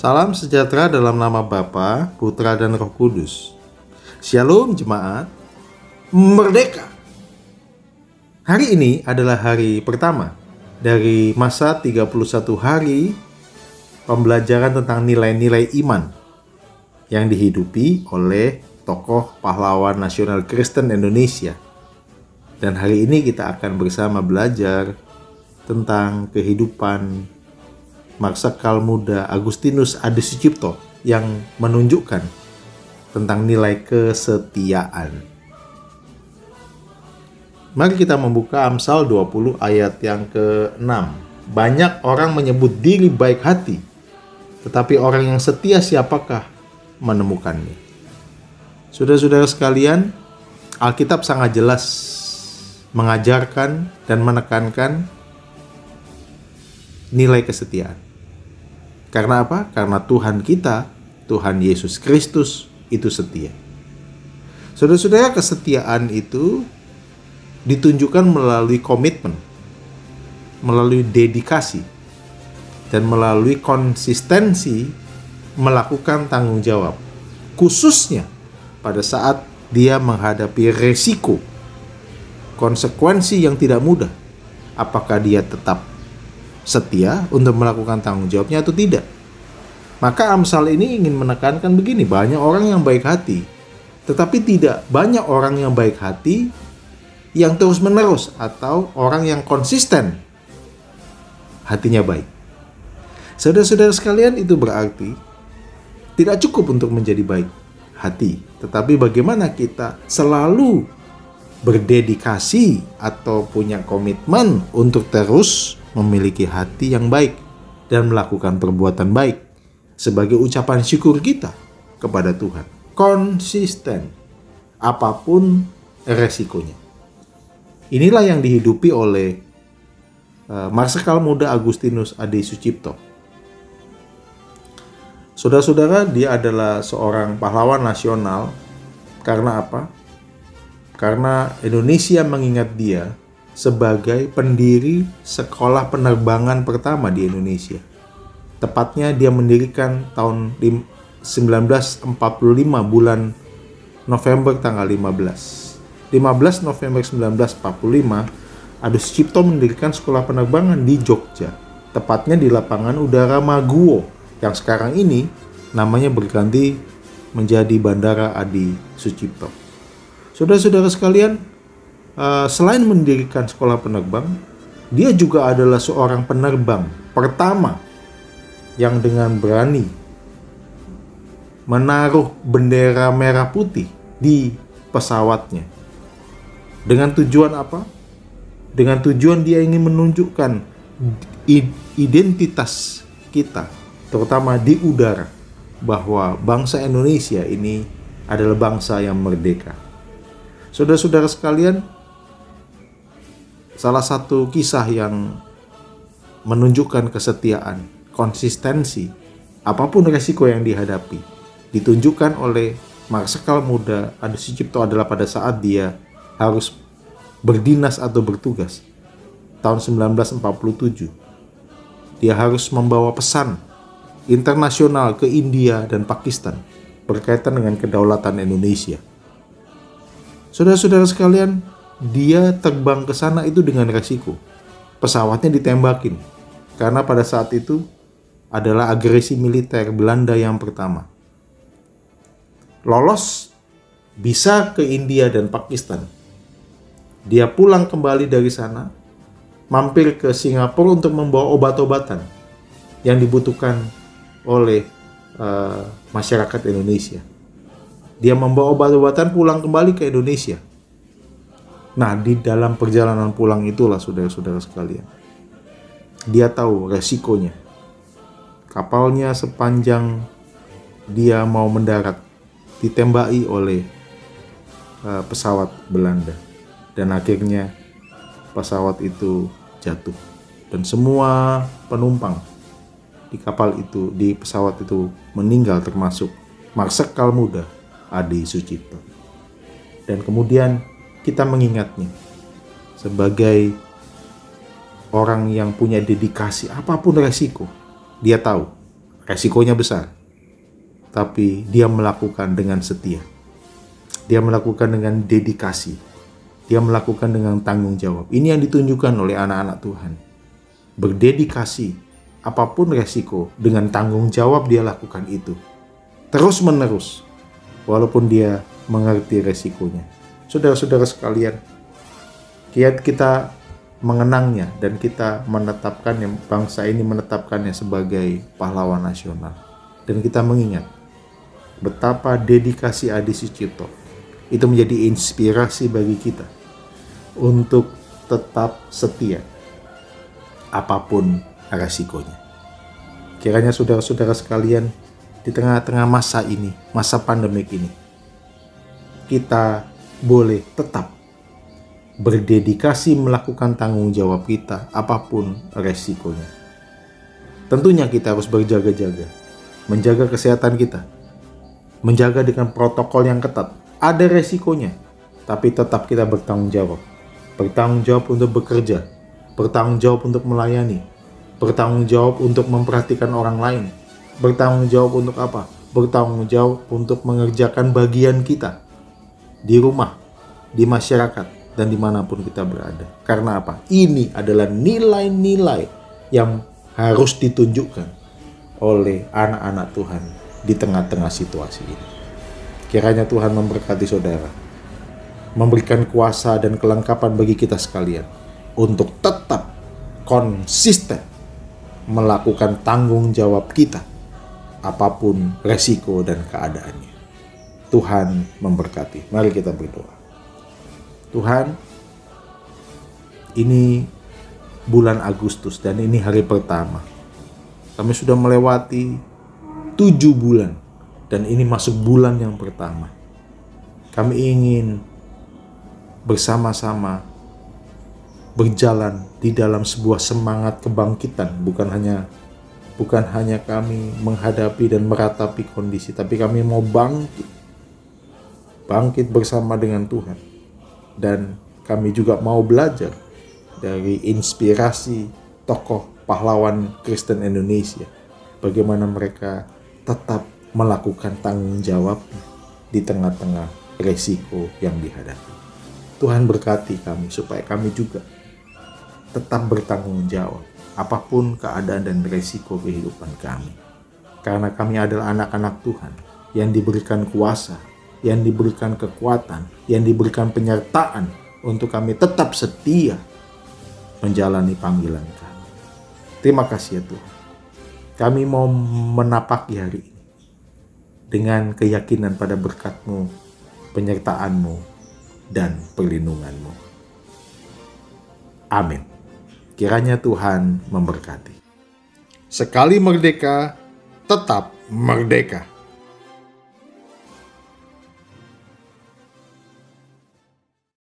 Salam sejahtera dalam nama Bapa, Putra, dan Roh Kudus. Shalom jemaat, merdeka! Hari ini adalah hari pertama dari masa 31 hari pembelajaran tentang nilai-nilai iman yang dihidupi oleh tokoh pahlawan nasional Kristen Indonesia. Dan hari ini kita akan bersama belajar tentang kehidupan Marsekal Muda Agustinus Adi Sucipto yang menunjukkan tentang nilai kesetiaan. Mari kita membuka Amsal 20 ayat yang ke-6. Banyak orang menyebut diri baik hati, tetapi orang yang setia siapakah menemukannya? Saudara-saudara sekalian, Alkitab sangat jelas mengajarkan dan menekankan nilai kesetiaan. Karena apa? Karena Tuhan kita, Tuhan Yesus Kristus itu setia. Saudara-saudara, kesetiaan itu ditunjukkan melalui komitmen, melalui dedikasi, dan melalui konsistensi melakukan tanggung jawab. Khususnya pada saat dia menghadapi resiko, konsekuensi yang tidak mudah. Apakah dia tetap setia untuk melakukan tanggung jawabnya atau tidak? Maka Amsal ini ingin menekankan begini, banyak orang yang baik hati, tetapi tidak banyak orang yang baik hati yang terus menerus atau orang yang konsisten hatinya baik. Saudara-saudara sekalian, itu berarti tidak cukup untuk menjadi baik hati, tetapi bagaimana kita selalu berdedikasi atau punya komitmen untuk terus memiliki hati yang baik dan melakukan perbuatan baik sebagai ucapan syukur kita kepada Tuhan. Konsisten apapun resikonya. Inilah yang dihidupi oleh Marsekal Muda Agustinus Adi Sucipto. Saudara-saudara, dia adalah seorang pahlawan nasional. Karena apa? Karena Indonesia mengingat dia sebagai pendiri sekolah penerbangan pertama di Indonesia. Tepatnya dia mendirikan tahun 1945 bulan November tanggal 15 November 1945, Adi Sucipto mendirikan sekolah penerbangan di Jogja, tepatnya di lapangan udara Maguwo yang sekarang ini namanya berganti menjadi Bandara Adi Sucipto. Saudara-saudara sekalian, selain mendirikan sekolah penerbang, dia juga adalah seorang penerbang pertama yang dengan berani menaruh bendera merah putih di pesawatnya. Dengan tujuan apa? Dengan tujuan dia ingin menunjukkan identitas kita, terutama di udara, bahwa bangsa Indonesia ini adalah bangsa yang merdeka. Saudara-saudara sekalian, salah satu kisah yang menunjukkan kesetiaan, konsistensi, apapun resiko yang dihadapi, ditunjukkan oleh Marsekal Muda Adi Sucipto adalah pada saat dia harus berdinas atau bertugas. Tahun 1947, dia harus membawa pesan internasional ke India dan Pakistan berkaitan dengan kedaulatan Indonesia. Saudara-saudara sekalian, dia terbang ke sana itu dengan resiko. Pesawatnya ditembakin karena pada saat itu adalah agresi militer Belanda yang pertama. Lolos bisa ke India dan Pakistan. Dia pulang kembali dari sana, mampir ke Singapura untuk membawa obat-obatan yang dibutuhkan oleh masyarakat Indonesia. Dia membawa obat-obatan pulang kembali ke Indonesia. Nah, di dalam perjalanan pulang itulah saudara-saudara sekalian, dia tahu resikonya. Kapalnya sepanjang dia mau mendarat ditembaki oleh pesawat Belanda. Dan akhirnya pesawat itu jatuh. Dan semua penumpang di kapal itu, di pesawat itu meninggal, termasuk Marsekal Muda Adi Sucipto. Dan kemudian kita mengingatnya sebagai orang yang punya dedikasi apapun resiko. Dia tahu resikonya besar, tapi dia melakukan dengan setia. Dia melakukan dengan dedikasi. Dia melakukan dengan tanggung jawab. Ini yang ditunjukkan oleh anak-anak Tuhan. Berdedikasi, apapun resiko, dengan tanggung jawab dia lakukan itu. Terus menerus, walaupun dia mengerti resikonya. Saudara-saudara sekalian, kita mengenangnya dan kita menetapkannya, bangsa ini menetapkannya sebagai pahlawan nasional. Dan kita mengingat betapa dedikasi Adi Sucipto itu menjadi inspirasi bagi kita untuk tetap setia apapun resikonya. Kiranya saudara-saudara sekalian, di tengah-tengah masa ini, masa pandemik ini, kita boleh tetap berdedikasi melakukan tanggung jawab kita apapun resikonya. Tentunya kita harus berjaga-jaga, menjaga kesehatan kita, menjaga dengan protokol yang ketat. Ada resikonya, tapi tetap kita bertanggung jawab. Bertanggung jawab untuk bekerja, bertanggung jawab untuk melayani, bertanggung jawab untuk memperhatikan orang lain, bertanggung jawab untuk apa? Bertanggung jawab untuk mengerjakan bagian kita di rumah, di masyarakat, dan dimanapun kita berada. Karena apa? Ini adalah nilai-nilai yang harus ditunjukkan oleh anak-anak Tuhan di tengah-tengah situasi ini. Kiranya Tuhan memberkati saudara, memberikan kuasa dan kelengkapan bagi kita sekalian untuk tetap konsisten melakukan tanggung jawab kita apapun resiko dan keadaannya. Tuhan memberkati. Mari kita berdoa. Tuhan, ini bulan Agustus dan ini hari pertama. Kami sudah melewati 7 bulan dan ini masuk bulan yang pertama. Kami ingin bersama-sama berjalan di dalam sebuah semangat kebangkitan, bukan hanya kami menghadapi dan meratapi kondisi, tapi kami mau bangkit bersama dengan Tuhan. Dan kami juga mau belajar dari inspirasi tokoh pahlawan Kristen Indonesia, bagaimana mereka tetap melakukan tanggung jawab di tengah-tengah resiko yang dihadapi. Tuhan berkati kami supaya kami juga tetap bertanggung jawab apapun keadaan dan resiko kehidupan kami. Karena kami adalah anak-anak Tuhan yang diberikan kuasa, yang diberikan kekuatan, yang diberikan penyertaan untuk kami tetap setia menjalani panggilan kami. Terima kasih ya Tuhan. Kami mau menapaki hari ini dengan keyakinan pada berkat-Mu, penyertaan-Mu, dan perlindungan-Mu. Amin. Kiranya Tuhan memberkati. Sekali merdeka, tetap merdeka.